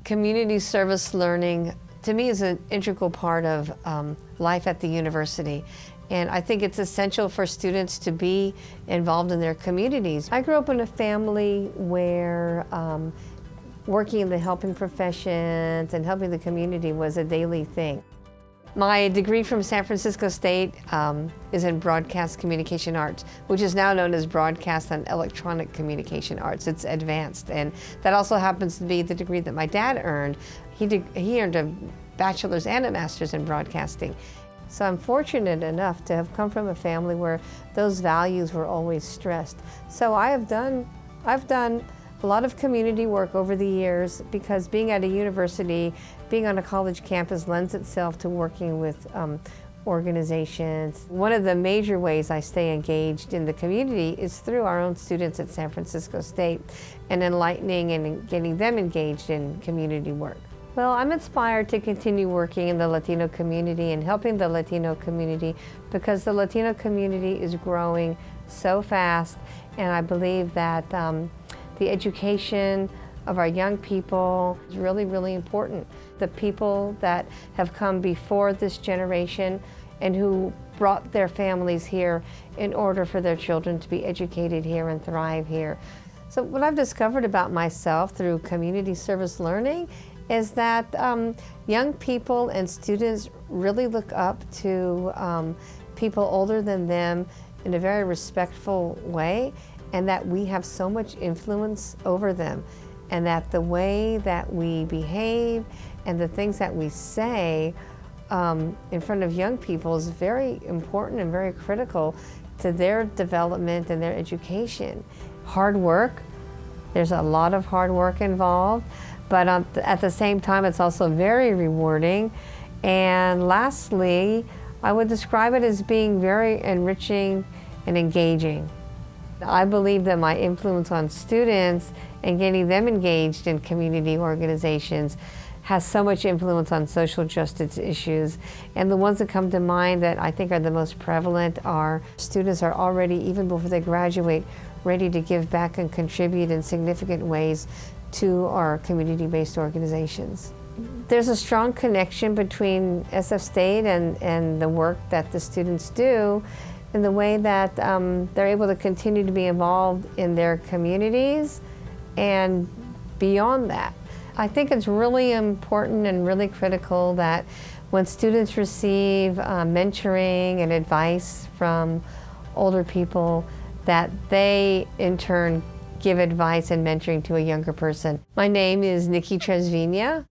Community service learning, to me, is an integral part of life at the university. And I think it's essential for students to be involved in their communities. I grew up in a family where working in the helping professions and helping the community was a daily thing. My degree from San Francisco State is in Broadcast Communication Arts, which is now known as Broadcast and Electronic Communication Arts. It's advanced, and that also happens to be the degree that my dad earned. He earned a bachelor's and a master's in broadcasting. So I'm fortunate enough to have come from a family where those values were always stressed. So I've done a lot of community work over the years, because being at a university, being on a college campus lends itself to working with organizations. One of the major ways I stay engaged in the community is through our own students at San Francisco State and enlightening and getting them engaged in community work. Well, I'm inspired to continue working in the Latino community and helping the Latino community, because the Latino community is growing so fast, and I believe that the education of our young people is really, really important. The people that have come before this generation and who brought their families here in order for their children to be educated here and thrive here. So what I've discovered about myself through community service learning is that young people and students really look up to people older than them in a very respectful way, and that we have so much influence over them, and that the way that we behave and the things that we say in front of young people is very important and very critical to their development and their education. Hard work, there's a lot of hard work involved, but at the same time it's also very rewarding. And lastly, I would describe it as being very enriching and engaging. I believe that my influence on students and getting them engaged in community organizations has so much influence on social justice issues. And the ones that come to mind that I think are the most prevalent are students are already, even before they graduate, ready to give back and contribute in significant ways to our community-based organizations. There's a strong connection between SF State and the work that the students do, in the way that they're able to continue to be involved in their communities and beyond that. I think it's really important and really critical that when students receive mentoring and advice from older people, that they in turn give advice and mentoring to a younger person. My name is Nicky Trasviña.